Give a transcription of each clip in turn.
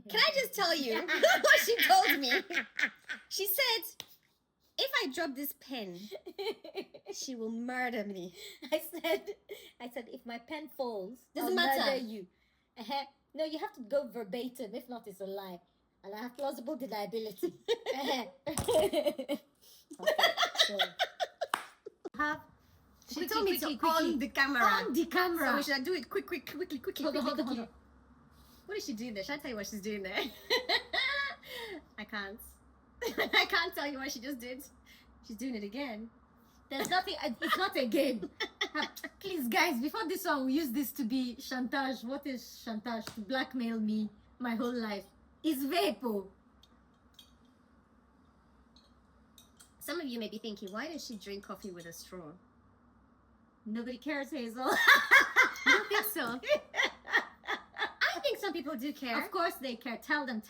Can I just tell you what she told me? She said, if I drop this pen, she will murder me. I said, if my pen falls, Doesn't I'll matter. murder you. No, you have to go verbatim. If not, it's a lie. And I have plausible deniability. Okay, so have. She told me to on the camera. On the camera. So we should do it quickly. Hold on. What is she doing there? Should I tell you what she's doing there? I can't. I can't tell you what she just did. She's doing it again. There's nothing. It's not a game. Please, guys, before this one, we use this to be chantage. What is chantage? To blackmail me my whole life. It's vapo. Some of you may be thinking, why does she drink coffee with a straw? Nobody cares, Hazel. I don't think so. I think some people do care. Of course they care. Tell them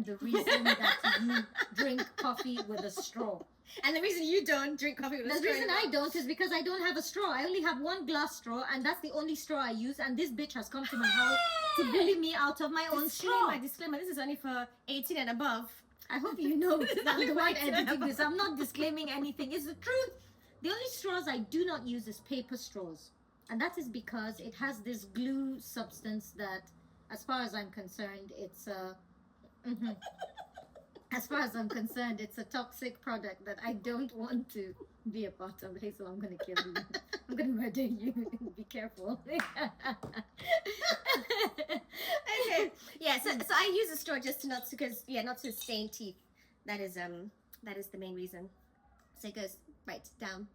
the reason that you drink coffee with a straw. And the reason you don't drink coffee with a straw. The reason I don't is because I don't have a straw. I only have one glass straw, and that's the only straw I use. And this bitch has come to my house to bully me out of my own straw. Disclaimer, this is only for 18 and above. I hope you know that I'm the one editing this. I'm not disclaiming anything. It's the truth. The only straws I do not use is paper straws. And that is because it has this glue substance that, as far as I'm concerned, it's as far as I'm concerned, it's a toxic product that I don't want to be a part of. Hazel, I'm going to kill you. I'm going to murder you. Be careful. Okay. Yeah, so I use a straw just to not to stain teeth. That is the main reason. So it goes right down.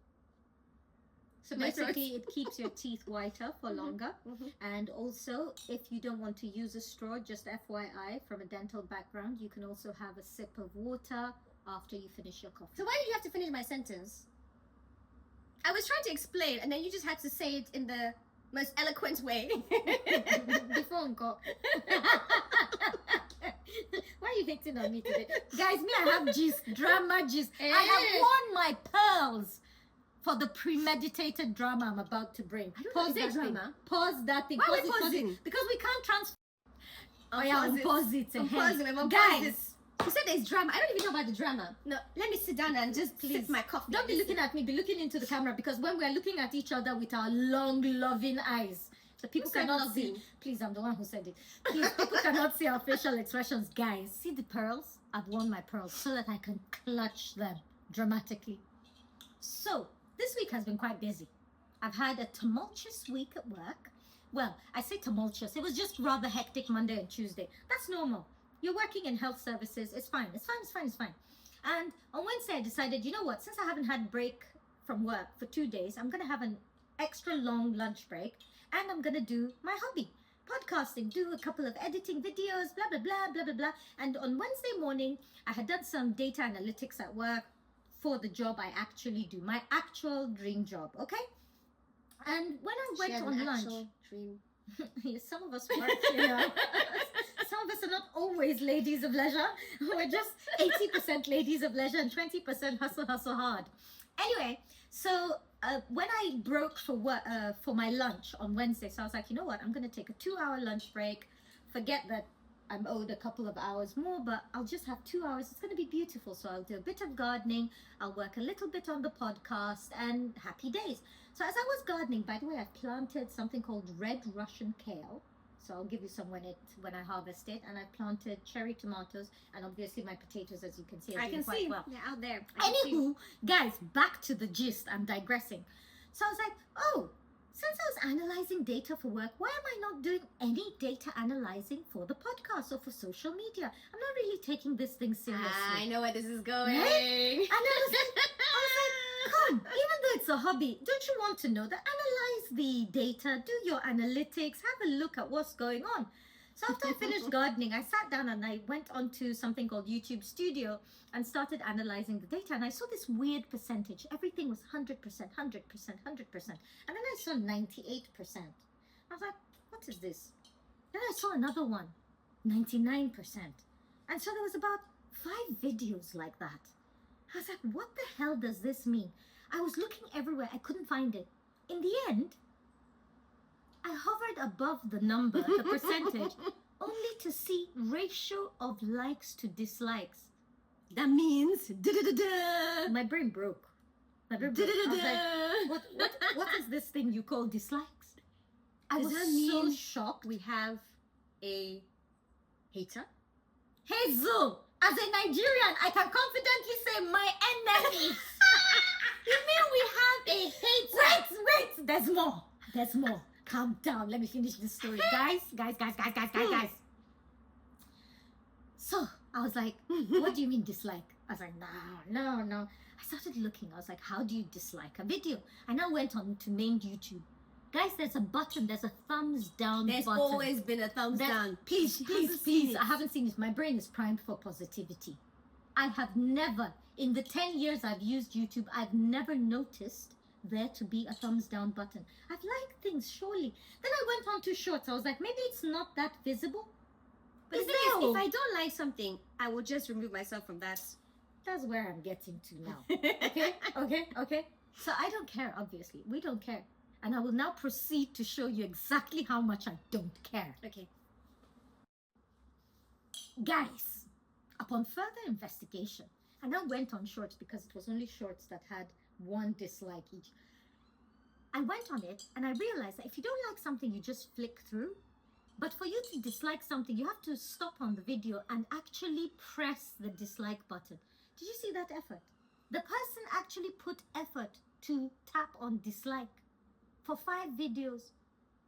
So basically, it keeps your teeth whiter for longer. And also, if you don't want to use a straw, just FYI, from a dental background, you can also have a sip of water after you finish your coffee. So why did you have to finish my sentence? I was trying to explain, and then you just had to say it in the most eloquent way. Before uncle. Why are you hating on me today? Guys, me, I have gist, drama gist. I have worn my pearls for the premeditated drama I'm about to bring. Pause that drama. Pause that thing. Why pause are we it, pausing? pause it. Because we can't transfer. Pause it. Guys. You said there's drama. I don't even know about the drama. No, let me sit down and just sip my coffee. Don't be looking at me. Be looking into the camera, because when we are looking at each other with our long, loving eyes, the people cannot see. Please, I'm the one who said it. Please, people cannot see our facial expressions. Guys, see the pearls? I've worn my pearls so that I can clutch them dramatically. So, this week has been quite busy. I've had a tumultuous week at work. Well, I say tumultuous. It was just rather hectic Monday and Tuesday. That's normal. You're working in health services. It's fine. And on Wednesday, I decided, you know what? Since I haven't had break from work for 2 days, I'm going to have an extra long lunch break. And I'm going to do my hobby, podcasting, do a couple of editing videos, blah, blah, blah, blah, blah, blah. And on Wednesday morning, I had done some data analytics at work for the job I actually do, my actual dream job, okay? And when I went on lunch, some of us work here. Some of us are not always ladies of leisure. We're just 80% ladies of leisure and 20% hustle hard. Anyway, so when I broke for my lunch on Wednesday, so I was like, you know what? I'm going to take a 2-hour lunch break. Forget that I'm owed a couple of hours more, but I'll just have 2 hours. It's going to be beautiful. So I'll do a bit of gardening. I'll work a little bit on the podcast, and happy days. So as I was gardening, by the way, I've planted something called red Russian kale. So I'll give you some when I harvest it. And I planted cherry tomatoes, and obviously my potatoes, as you can see, are doing quite well. They're out there. Anywho, guys, back to the gist. I'm digressing. So I was like, oh, since I was analyzing data for work, why am I not doing any data analyzing for the podcast or for social media? I'm not really taking this thing seriously. I know where this is going. Right? And I was like, come, even though it's a hobby, don't you want to know that? Analyze the data, do your analytics, have a look at what's going on. So after I finished gardening, I sat down and I went onto something called YouTube Studio and started analyzing the data. And I saw this weird percentage. Everything was 100%, 100%, 100%. And then I saw 98%. I was like, what is this? Then I saw another one, 99%. And so there was about 5 videos like that. I was like, what the hell does this mean? I was looking everywhere. I couldn't find it. In the end, I hovered above the number, the percentage, only to see ratio of likes to dislikes. That means da-da-da-da. My brain broke. My brain broke. I was like, what is this thing you call dislikes? I Does was that so mean shocked. we have a hater? Hazel, as a Nigerian, I can confidently say my enemy. You mean we have a hater? Wait, there's more. There's more. Calm down. Let me finish this story. Guys. So, I was like, what do you mean dislike? I was like, no. I started looking. I was like, how do you dislike a video? I now went on to main YouTube. Guys, there's a button. There's a thumbs down There's button. always been a thumbs down. Please. I haven't seen it. My brain is primed for positivity. I have never, in the 10 years I've used YouTube, I've never noticed there to be a thumbs down button. I've liked things, surely. Then I went on to shorts. I was like, maybe it's not that visible. But the thing is, if I don't like something, I will just remove myself from that. That's where I'm getting to now. Okay. So I don't care, obviously. We don't care. And I will now proceed to show you exactly how much I don't care. Okay. Guys, upon further investigation, I now went on shorts because it was only shorts that had one dislike each. I went on it and I realized that if you don't like something, you just flick through. But for you to dislike something, you have to stop on the video and actually press the dislike button. Did you see that effort? The person actually put effort to tap on dislike for 5 videos.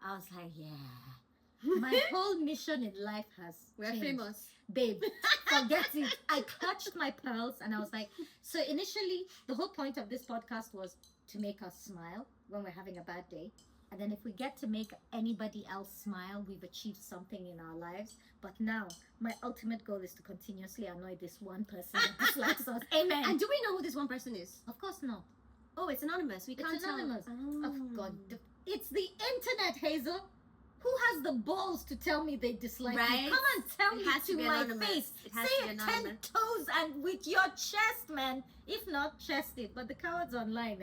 I was like, yeah. My whole mission in life has We're changed. famous. Babe, forget it. I clutched my pearls and I was like, so initially, the whole point of this podcast was to make us smile when we're having a bad day. And then if we get to make anybody else smile, we've achieved something in our lives. But now, my ultimate goal is to continuously annoy this one person that dislikes us. Amen. And do we know who this one person is? Of course not. Oh, it's anonymous. We can't It's anonymous. tell. Oh God. It's the internet, Hazel. Who has the balls to tell me they dislike Right? me? Come and tell It me has to to be my anonymous. face. It has Say to be it anonymous. 10 toes and with your chest, man. If not, chest it. But the cowards online,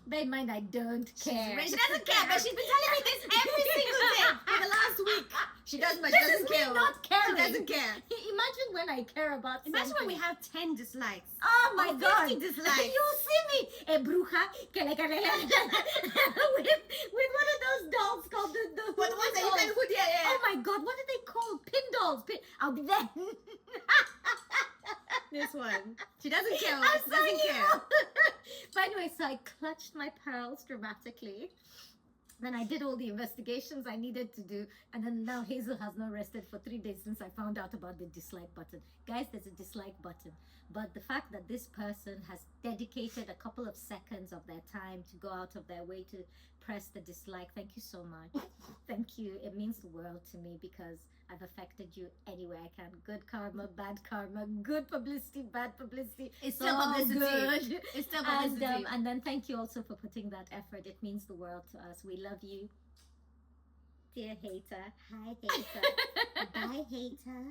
bear in mind, I don't care. She doesn't care, but she's been telling me this every single day for the last week. She does, but she This doesn't is me care. not caring. She doesn't care. Imagine when I care about Imagine when we something. have 10 dislikes. Oh my or 50 God! dislikes. You see me, a bruja, with one of those dolls called the But the ones that you dolls. can put here, Oh my God! What are they called? Pin dolls. I'll be there. This one. She doesn't care. I'm She so doesn't care. evil. But anyway, so I clutched my pearls dramatically. Then I did all the investigations I needed to do. And then now Hazel has not rested for 3 days since I found out about the dislike button. Guys, there's a dislike button. But the fact that this person has dedicated a couple of seconds of their time to go out of their way to press the dislike, thank you so much. Thank you. It means the world to me because I've affected you any way I can. Good karma, bad karma, good publicity, bad publicity. It's still all publicity. good. It's still publicity. And then thank you also for putting that effort. It means the world to us. We love you. Dear hater. Hi, hater. Bye, hater.